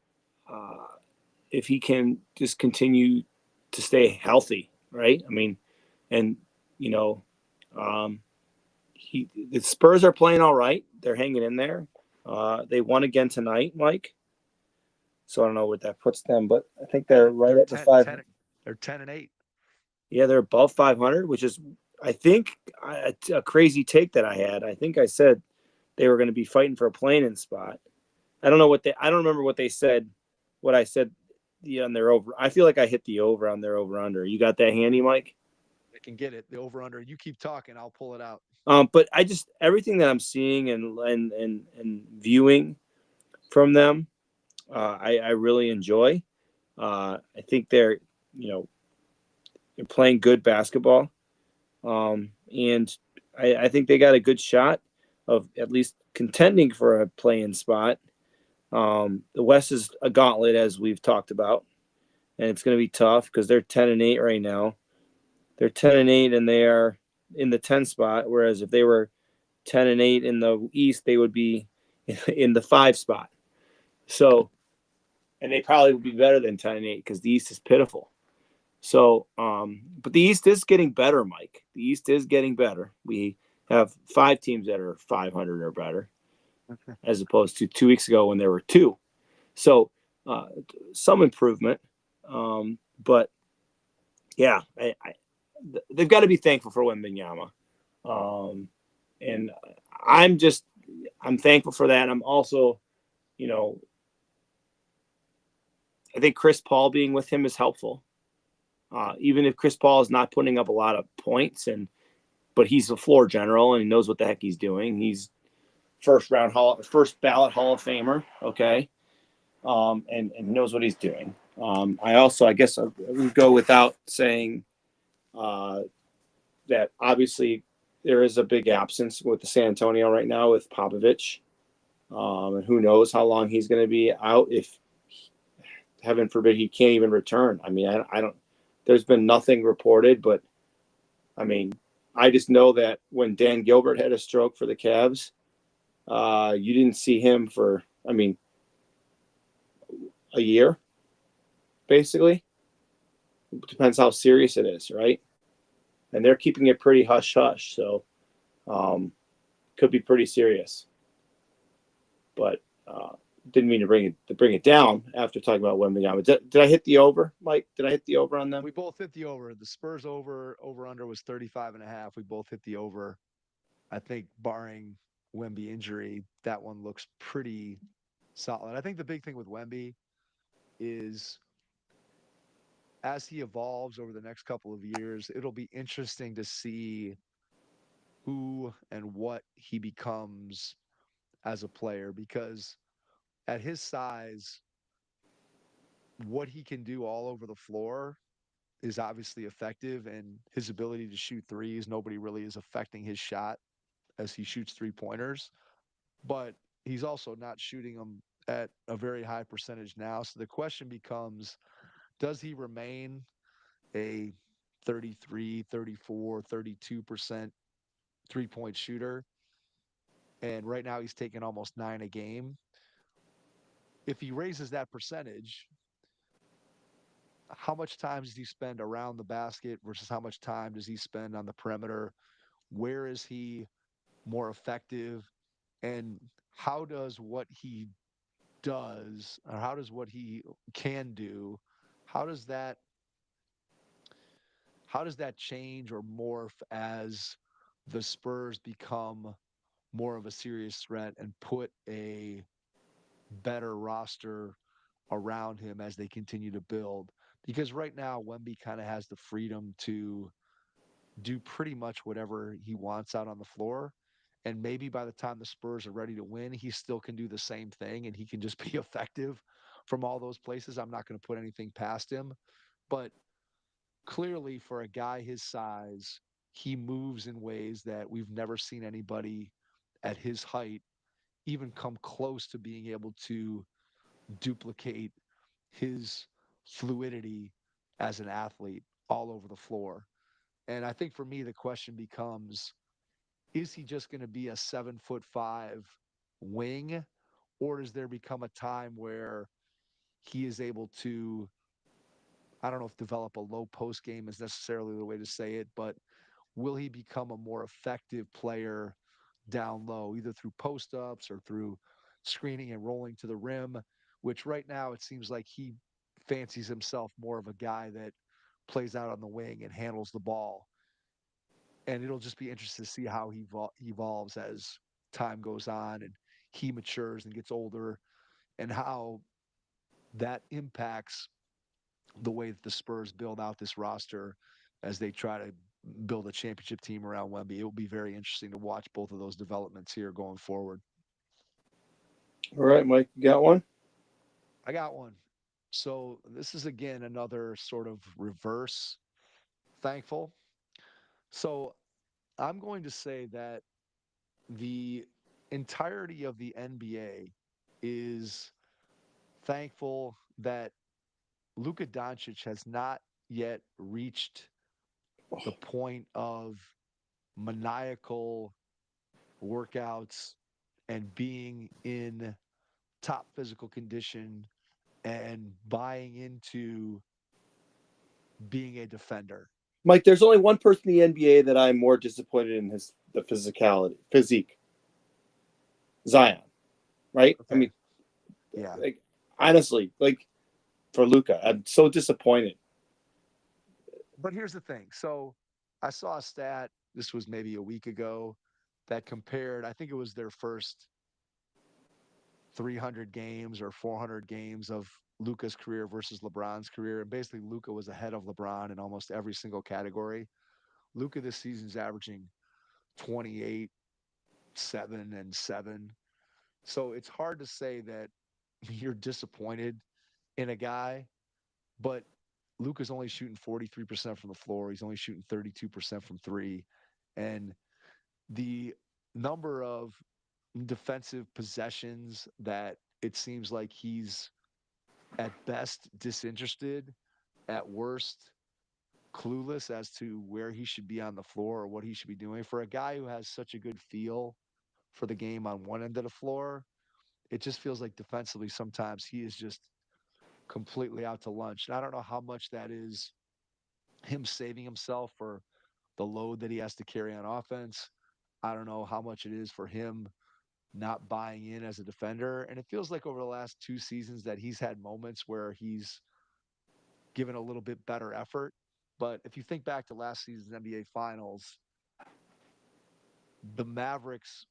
if he can just continue to stay healthy, right? I mean, and the Spurs are playing all right. They're hanging in there. They won again tonight, Mike. So I don't know what that puts them, but I think they're right at the 5. They're 10-8. Yeah, they're above 500, which is, I think, a crazy take that I had. I think I said they were going to be fighting for a play-in spot. I don't remember what they said. What I said on their over. I feel like I hit the over on their over-under. You got that handy, Mike? I can get it. The over under. You keep talking. I'll pull it out. But I just everything that I'm seeing and viewing from them, I really enjoy. I think you know they're playing good basketball, and I think they got a good shot of at least contending for a play-in spot. The West is a gauntlet, as we've talked about, and it's going to be tough because they're 10-8 right now. They're 10-8, and they are in the 10 spot. Whereas if they were 10-8 in the East, they would be in the 5 spot. So, and they probably would be better than 10-8 because the East is pitiful. So, but the East is getting better, Mike. The East is getting better. We have 5 teams that are 500 or better, as opposed to 2 weeks ago when there were 2. So, uh, some improvement. But yeah, they've got to be thankful for Wembanyama. Um, and I'm just, I'm thankful for that. I'm also, you know, I think Chris Paul being with him is helpful. Even if Chris Paul is not putting up a lot of points, but he's a floor general and he knows what the heck he's doing. He's first ballot Hall of Famer. Okay. And knows what he's doing. I guess I would go without saying uh, that obviously there is a big absence with the San Antonio right now with Popovich. And who knows how long he's going to be out if, heaven forbid, he can't even return. I mean, I don't, there's been nothing reported, but I mean, I just know that when Dan Gilbert had a stroke for the Cavs, you didn't see him for, I mean, a year, basically. It depends how serious it is, right? And they're keeping it pretty hush hush, so could be pretty serious. But didn't mean to bring it down after talking about Wembanyama. Did I hit the over, Mike? Did I hit the over on them? We both hit the over. The Spurs over under was 35.5. We both hit the over. I think barring Wemby injury, that one looks pretty solid. I think the big thing with Wemby is as he evolves over the next couple of years, it'll be interesting to see who and what he becomes as a player because at his size, what he can do all over the floor is obviously effective, and his ability to shoot threes, nobody really is affecting his shot as he shoots 3-pointers, but he's also not shooting them at a very high percentage now. So the question becomes, does he remain a 33, 34, 32% 3-point shooter? And right now he's taking almost 9 a game. If he raises that percentage, how much time does he spend around the basket versus how much time does he spend on the perimeter? Where is he more effective? And how does what he does, or how does what he can do, how does that how does that change or morph as the Spurs become more of a serious threat and put a better roster around him as they continue to build? Because right now, Wemby kind of has the freedom to do pretty much whatever he wants out on the floor. And maybe by the time the Spurs are ready to win, he still can do the same thing and he can just be effective from all those places. I'm not going to put anything past him. But clearly, for a guy his size, he moves in ways that we've never seen anybody at his height even come close to being able to duplicate his fluidity as an athlete all over the floor. And I think for me, the question becomes, is he just going to be a 7'5" wing, or does there become a time where he is able to, I don't know if develop a low post game is necessarily the way to say it, but will he become a more effective player down low, either through post ups or through screening and rolling to the rim, which right now it seems like he fancies himself more of a guy that plays out on the wing and handles the ball. And it'll just be interesting to see how he evolves as time goes on and he matures and gets older, and how that impacts the way that the Spurs build out this roster as they try to build a championship team around Wemby. It will be very interesting to watch both of those developments here going forward. All right, Mike, you got one? I got one. So this is again another sort of reverse thankful. So I'm going to say that the entirety of the NBA is thankful that Luka Doncic has not yet reached the point of maniacal workouts and being in top physical condition and buying into being a defender. Mike, there's only one person in the NBA that I'm more disappointed in his the physicality, physique. Zion, right? I Okay. mean, Yeah. like honestly, like for Luca, I'm so disappointed. But here's the thing. So I saw a stat, this was maybe a week ago, that compared, I think it was their first 300 games or 400 games of Luka's career versus LeBron's career. And basically, Luka was ahead of LeBron in almost every single category. Luka this season's averaging 28, 7, and 7. So it's hard to say that you're disappointed in a guy, but Luka's only shooting 43% from the floor. He's only shooting 32% from three. And the number of defensive possessions that it seems like he's at best disinterested, at worst clueless as to where he should be on the floor or what he should be doing. For a guy who has such a good feel for the game on one end of the floor, it just feels like defensively sometimes he is just completely out to lunch. And I don't know how much that is him saving himself for the load that he has to carry on offense. I don't know how much it is for him not buying in as a defender. And it feels like over the last two seasons that he's had moments where he's given a little bit better effort. But if you think back to last season's NBA Finals, the Mavericks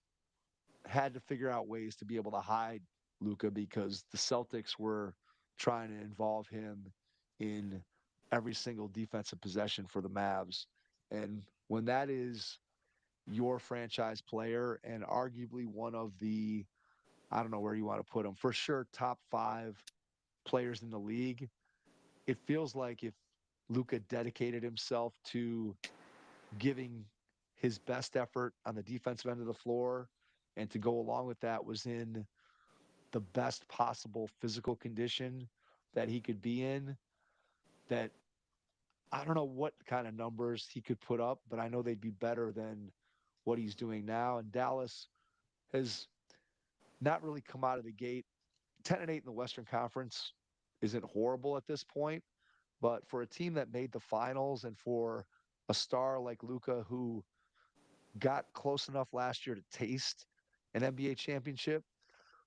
had to figure out ways to be able to hide Luka because the Celtics were trying to involve him in every single defensive possession for the Mavs. And when that is your franchise player and arguably one of the, I don't know where you want to put him, for sure, top five players in the league, it feels like if Luka dedicated himself to giving his best effort on the defensive end of the floor and to go along with that was in the best possible physical condition that he could be in, that I don't know what kind of numbers he could put up, but I know they'd be better than what he's doing now. And Dallas has not really come out of the gate. 10-8 in the Western Conference isn't horrible at this point, but for a team that made the finals and for a star like Luka who got close enough last year to taste an NBA championship,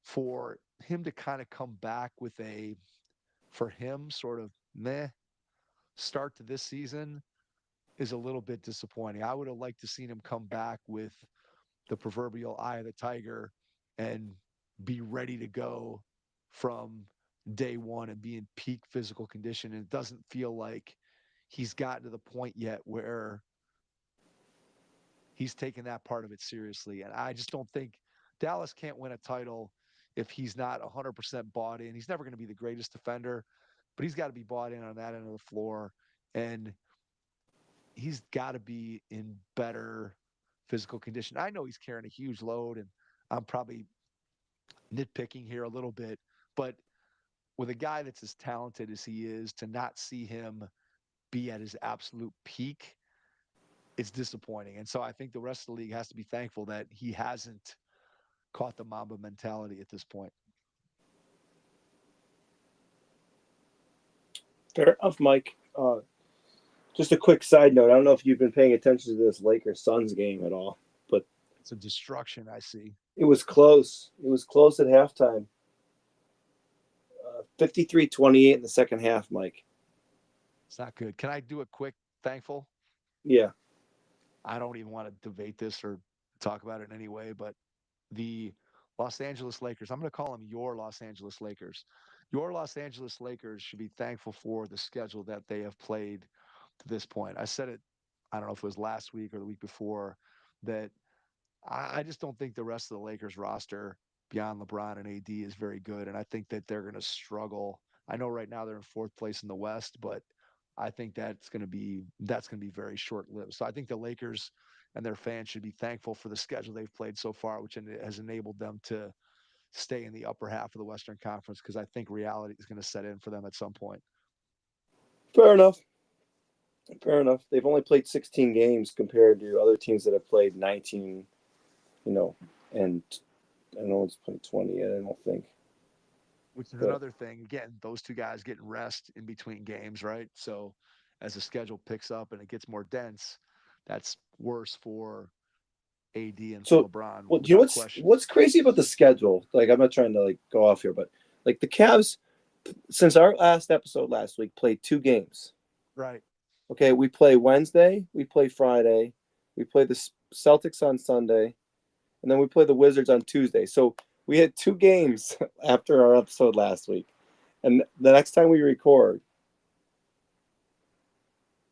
for him to kind of come back with a, for him, sort of meh start to this season is a little bit disappointing. I would have liked to seen him come back with the proverbial eye of the tiger and be ready to go from day one and be in peak physical condition. And it doesn't feel like he's gotten to the point yet where he's taken that part of it seriously. And I just don't think Dallas can't win a title if he's not 100% bought in. He's never going to be the greatest defender, but he's got to be bought in on that end of the floor. And he's got to be in better physical condition. I know he's carrying a huge load, and I'm probably nitpicking here a little bit, but with a guy that's as talented as he is, to not see him be at his absolute peak, it's disappointing. And so I think the rest of the league has to be thankful that he hasn't caught the Mamba mentality at this point. Fair enough, Mike. Just a quick side note. I don't know if you've been paying attention to this Lakers Suns game at all, but It's a destruction I see. it was close. It was close at halftime. 53-28 in the second half, Mike. It's not good. Can I do a quick thankful? Yeah. I don't even want to debate this or talk about it in any way, but the Los Angeles Lakers, I'm going to call them your Los Angeles Lakers. Your Los Angeles Lakers should be thankful for the schedule that they have played to this point. I said it I don't know if it was last week or the week before, that I just don't think the rest of the Lakers roster beyond LeBron and AD is very good. And I think that they're going to struggle. I know right now they're in fourth place in the West, but I think that's going to be very short lived. So I think the Lakers and their fans should be thankful for the schedule they've played so far, which has enabled them to stay in the upper half of the Western Conference, because I think reality is going to set in for them at some point. Fair enough. Fair enough. They've only played 16 games compared to other teams that have played 19, you know, and I know it's played 20 yet, I don't think. Which is But another thing. Again, those two guys getting rest in between games, right? So as the schedule picks up and it gets more dense, that's worse for AD and for so, LeBron well, do you know without question. what's crazy about the schedule? Like, I'm not trying to like go off here, but like the Cavs, since our last episode last week, played 2 games. Right. Okay, we play Wednesday, we play Friday, we play the Celtics on Sunday, and then we play the Wizards on Tuesday. So we had 2 games after our episode last week, and the next time we record,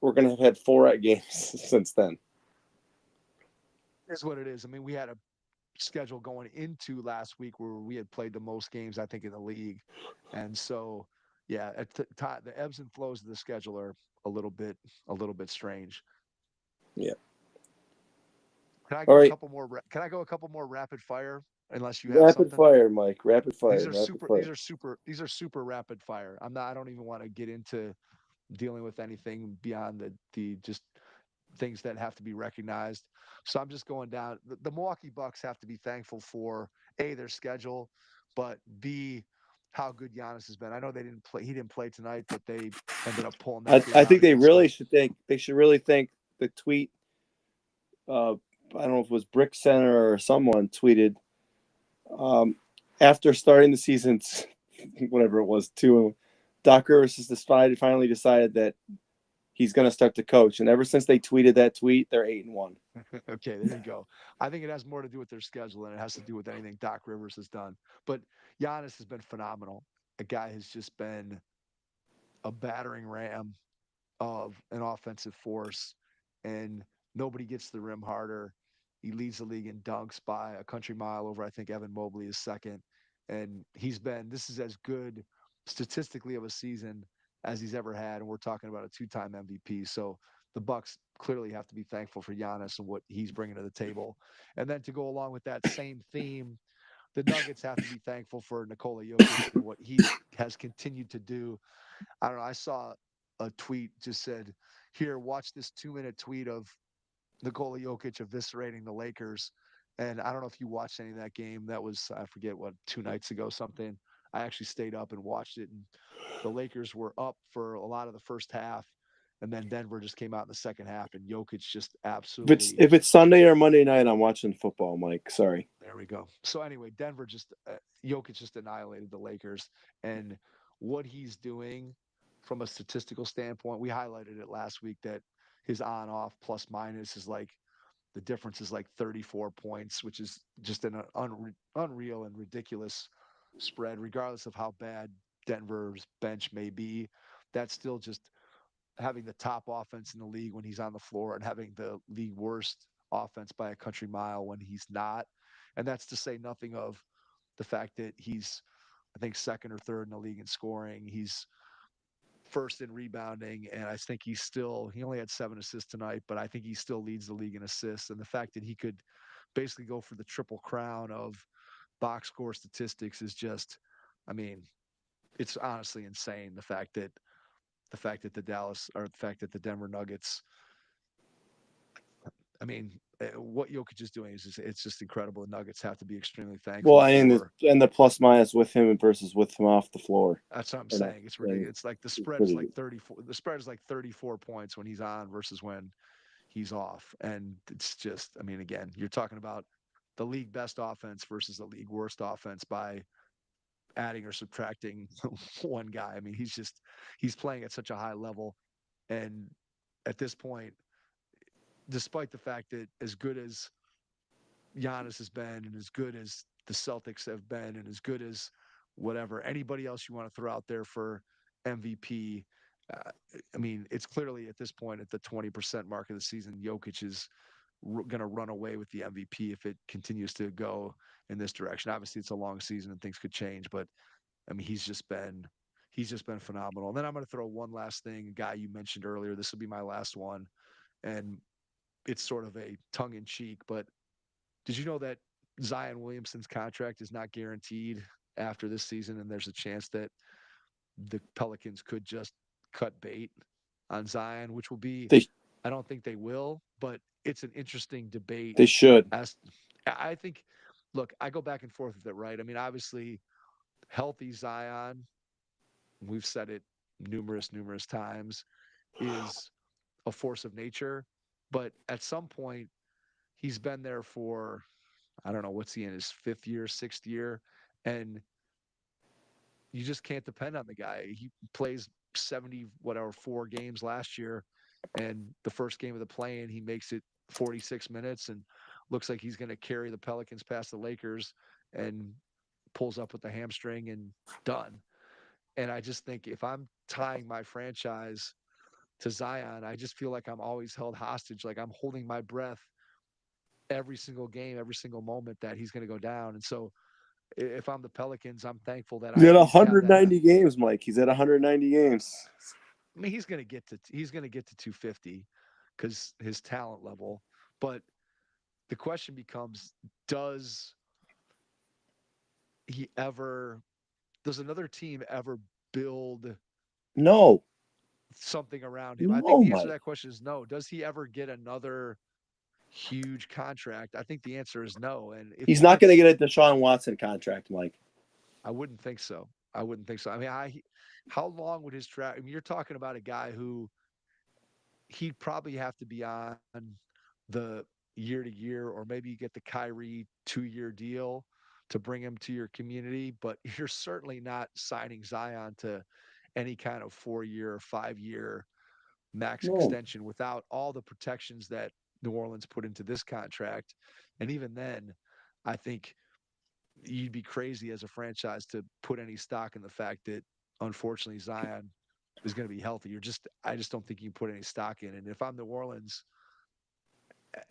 we're gonna have had 4 games since then. Is what it is. I mean, we had a schedule going into last week where we had played the most games, I think, in the league. And so, yeah, the ebbs and flows of the schedule are a little bit a little bit strange. Yeah. Can I All go a right. couple more? Can I go a couple more rapid fire? Unless you have Rapid something. fire, Mike. Rapid These fire. are Rapid super. These fire. are super. These are super rapid fire. I don't even want to get into dealing with anything beyond the just things that have to be recognized. So I'm just going down. The Milwaukee Bucks have to be thankful for A, their schedule, but B, how good Giannis has been. I know they didn't play. He didn't play tonight, but they ended up pulling that game I out think they against really them. should thank. They should really thank the tweet. I don't know if it was Brick Center or someone tweeted um, after starting the season, whatever it was, two. Doc Rivers has finally decided that he's going to start to coach, and ever since they tweeted that tweet, they're 8-1. Okay, there you go. I think it has more to do with their schedule than it has to do with anything Doc Rivers has done. But Giannis has been phenomenal. A guy has just been a battering ram of an offensive force, and nobody gets the rim harder. He leads the league in dunks by a country mile over. I think Evan Mobley is second, and this is as good statistically of a season as he's ever had, and we're talking about a two-time MVP. So the Bucks clearly have to be thankful for Giannis and what he's bringing to the table. And then to go along with that same theme, the Nuggets have to be thankful for Nikola Jokic and what he has continued to do. I don't know. I saw a tweet just said, "Here, watch this 2-minute tweet of Nikola Jokic eviscerating the Lakers." And I don't know if you watched any of that game. That was, I forget what, 2 nights ago something. I actually stayed up and watched it, and the Lakers were up for a lot of the first half, and then Denver just came out in the second half, and Jokic just If it's absolutely. if it's Sunday or Monday night, I'm watching football, Mike. Sorry. There we go. So anyway, Denver just Jokic just annihilated the Lakers, and what he's doing from a statistical standpoint, we highlighted it last week that his on-off plus minus is like the difference is like 34 points, which is just an unreal and ridiculous spread, regardless of how bad Denver's bench may be. That's still just having the top offense in the league when he's on the floor and having the league worst offense by a country mile when he's not. And that's to say nothing of the fact that he's, I think, second or third in the league in scoring. He's first in rebounding, and I think he only had 7 assists tonight, but I think he still leads the league in assists. And the fact that he could basically go for the triple crown of box score statistics is just, I mean, it's honestly insane. The fact that the Denver Nuggets, I mean, what Jokic is doing is it's just incredible. The Nuggets have to be extremely Well, thankful and for. the plus minus with him versus with him off the floor. That's what I'm And saying. It's ridiculous. It's like the it's spread is pretty. like 34. The spread is like 34 points when he's on versus when he's off. And it's just, I mean, again, you're talking about the league best offense versus the league worst offense by adding or subtracting one guy. I mean, he's playing at such a high level. And at this point, despite the fact that as good as Giannis has been and as good as the Celtics have been and as good as whatever anybody else you want to throw out there for MVP, Uh, I mean, it's clearly at this point at the 20% mark of the season, Jokic is going to run away with the MVP if it continues to go in this direction. Obviously, it's a long season and things could change, but I mean, he's just been phenomenal. And then I'm going to throw one last thing, a guy you mentioned earlier. This will be my last one, and it's sort of a tongue in cheek, but did you know that Zion Williamson's contract is not guaranteed after this season, and there's a chance that the Pelicans could just cut bait on Zion, which will be, They I don't think they will, but it's an interesting debate. they should. As I think, look, I go back and forth with it, right? I mean, obviously, healthy Zion, we've said it numerous times, is a force of nature. But at some point, he's been there for, I don't know, what's he in his fifth year, sixth year? And you just can't depend on the guy. He plays 70, whatever, 4 games last year. And the first game of the play-in, he makes it 46 minutes and looks like he's going to carry the Pelicans past the Lakers and pulls up with the hamstring and done. And I just think if I'm tying my franchise to Zion, I just feel like I'm always held hostage. Like I'm holding my breath every single game, every single moment that he's going to go down. And so if I'm the Pelicans, I'm thankful that He's I at at least have that. 190 games, Mike. He's at 190 games. I mean, he's going to get to 250 because his talent level. But the question becomes, does he ever? Does another team ever build No, something around him? I think no, the answer to Mike. that question is no. Does he ever get another huge contract? I think the answer is no. And if He's he not going to gets, get a Deshaun Watson contract, Mike. I wouldn't think so. I wouldn't think so. I mean, how long would his track? I mean, you're talking about a guy who he'd probably have to be on the year to year, or maybe you get the Kyrie 2-year deal to bring him to your community. But you're certainly not signing Zion to any kind of 4-year or 5-year max No. extension without all the protections that New Orleans put into this contract. And even then, I think you'd be crazy as a franchise to put any stock in the fact that unfortunately Zion is going to be healthy. I just don't think you can put any stock in. And if I'm New Orleans,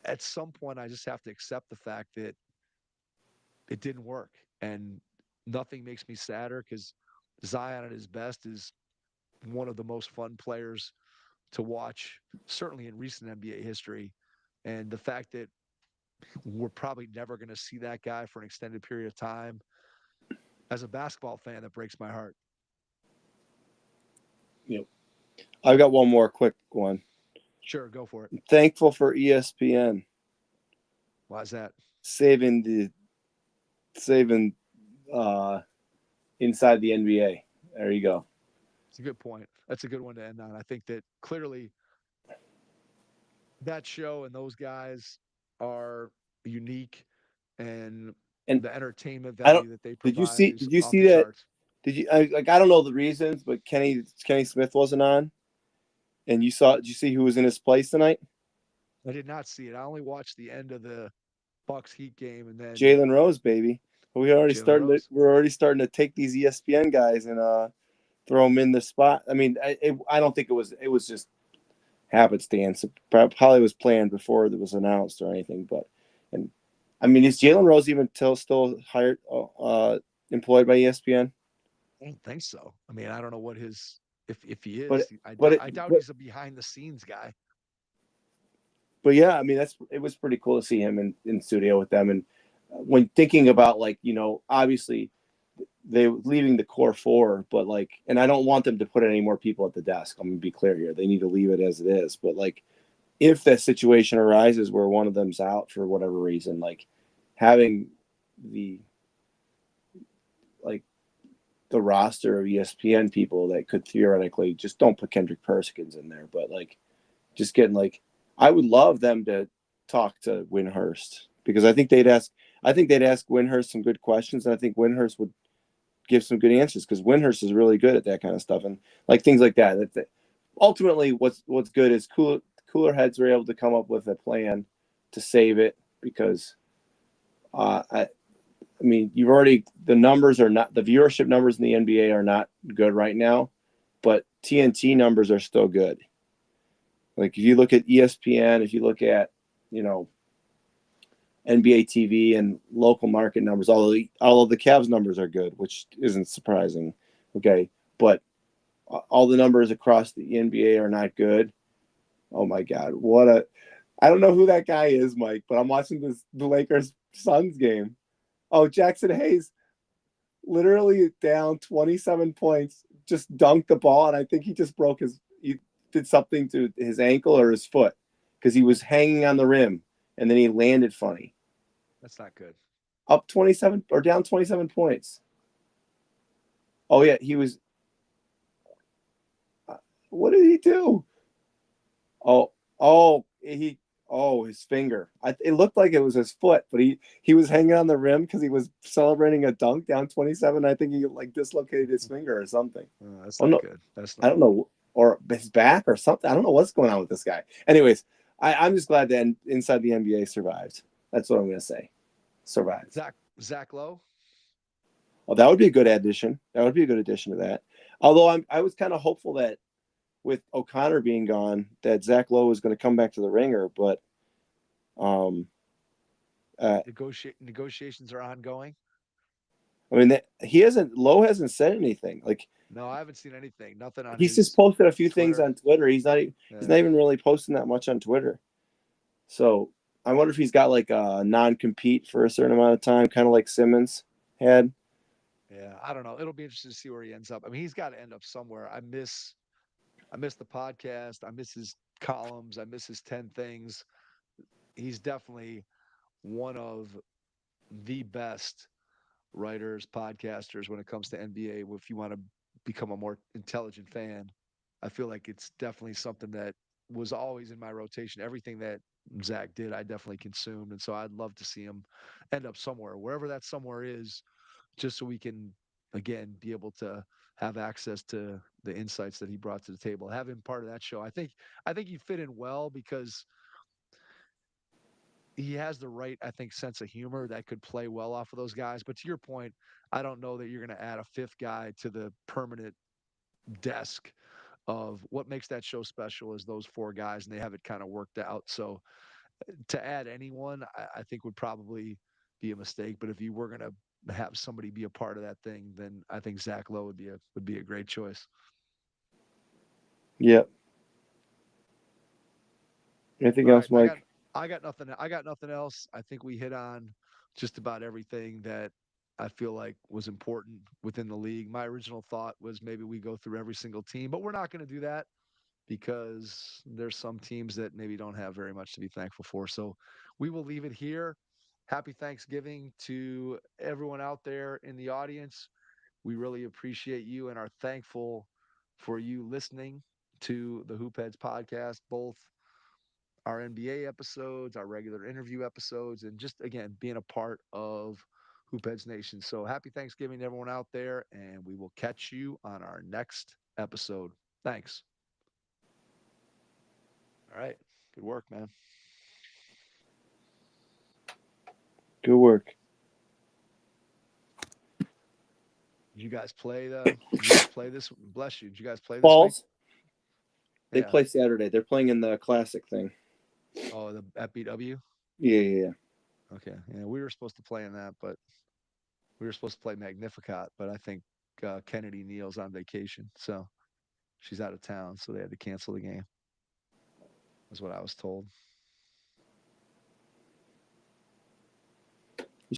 at some point, I just have to accept the fact that it didn't work. And nothing makes me sadder because Zion at his best is one of the most fun players to watch, certainly in recent NBA history. And the fact that we're probably never going to see that guy for an extended period of time, as a basketball fan, that breaks my heart. Yep. I've got one more quick one. Sure, go for it. I'm thankful for ESPN Why is that? saving inside the NBA. There you go. It's a good point. That's a good one to end on. I think that clearly that show and those guys are unique, and And the entertainment I don't. value that they Did you provide see? is Did you off see the that? charts. Did you? I don't know the reasons, but Kenny Smith wasn't on, and you saw. Did you see who was in his place tonight? I did not see it. I only watched the end of the Bucks Heat game, and then Jalen Rose, baby. Jalen Rose. We're already starting to take these ESPN guys and throw them in the spot. I mean, I don't think it was. It was just happenstance. It probably was planned before it was announced or anything. But and I mean, is Jalen Rose even still hired, employed by ESPN? I don't think so. I mean, I don't know what his if he But is. I but doubt it, I doubt but, he's a behind the scenes guy. but yeah, I mean, it was pretty cool to see him in studio with them. And when thinking about, like, obviously they leaving the core four, but like, and I don't want them to put any more people at the desk. I'm gonna be clear here. They need to leave it as it is. But like, if that situation arises where one of them's out for whatever reason, like having the like the roster of ESPN people that could theoretically, just don't put Kendrick Perkins in there, but like just getting, like, I would love them to talk to Windhurst, because I think they'd ask Windhurst some good questions, and I think Windhurst would give some good answers, because Windhurst is really good at that kind of stuff, and like things like that. Ultimately, what's good is cooler heads were able to come up with a plan to save it, because I mean, the viewership numbers in the NBA are not good right now, but TNT numbers are still good. Like if you look at ESPN, if you look at, you know, NBA TV and local market numbers, although the Cavs numbers are good, which isn't surprising. Okay, but all the numbers across the NBA are not good. Oh my God, what a! I don't know who that guy is, Mike, but I'm watching the Lakers Suns game. Oh, Jackson Hayes, literally down 27 points, just dunked the ball, and I think he just he did something to his ankle or his foot because he was hanging on the rim, and then he landed funny. That's not good. Up 27 or down 27 points. Oh yeah, he was. What did he do? Oh, oh, his finger. It looked like it was his foot, but he was hanging on the rim because he was celebrating a dunk down 27. I think he like dislocated his finger or something. That's Oh not no, good. That's I not don't good. know, or his back or something. I don't know what's going on with this guy. Anyways, I'm just glad that inside the NBA survived. That's what I'm gonna say. Survived. Zach Lowe. Well, that would be a good addition. That would be a good addition to that. Although I was kind of hopeful that with O'Connor being gone, that Zach Lowe was going to come back to the ringer, but um, uh, Negotiations are ongoing. I mean, Lowe hasn't said anything. Like No, I haven't seen anything. Nothing on he's just his posted a few things Twitter. on Twitter. He's not even really posting that much on Twitter. So I wonder if he's got like a non-compete for a certain amount of time, kind of like Simmons had. Yeah, I don't know. It'll be interesting to see where he ends up. I mean, he's got to end up somewhere. I miss the podcast. I miss his columns. I miss his 10 things. He's definitely one of the best writers, podcasters when it comes to NBA. If you want to become a more intelligent fan, I feel like it's definitely something that was always in my rotation. Everything that Zach did, I definitely consumed. And so I'd love to see him end up somewhere, wherever that somewhere is, just so we can, again, be able to have access to the insights that he brought to the table. Have him part of that show. I think he fit in well because he has the right, I think, sense of humor that could play well off of those guys. But to your point, I don't know that you're going to add a fifth guy to the permanent desk of what makes that show special is those four guys, and they have it kind of worked out. So to add anyone, I think would probably be a mistake. But if you were going to have somebody be a part of that thing, then I think Zach Lowe would be a great choice. Yep. Anything All right, else, Mike? I got nothing else. I think we hit on just about everything that I feel like was important within the league. My original thought was maybe we go through every single team, but we're not going to do that because there's some teams that maybe don't have very much to be thankful for. So we will leave it here. Happy Thanksgiving to everyone out there in the audience. We really appreciate you and are thankful for you listening to the Hoopheads podcast, both our NBA episodes, our regular interview episodes, and just again being a part of Hoopheads Nation. So happy Thanksgiving to everyone out there, and we will catch you on our next episode. Thanks. All right. Good work, man. Good work. Did you guys play the? Did you guys play this? Bless you. Did you guys play this week? Balls. They Yeah. play Saturday. They're playing in the classic thing. Oh, the at BW. Yeah, yeah, yeah. Okay. Yeah, we were supposed to play in that, but we were supposed to play Magnificat, but I think Kennedy Neal's on vacation, so she's out of town, so they had to cancel the game. Is what I was told.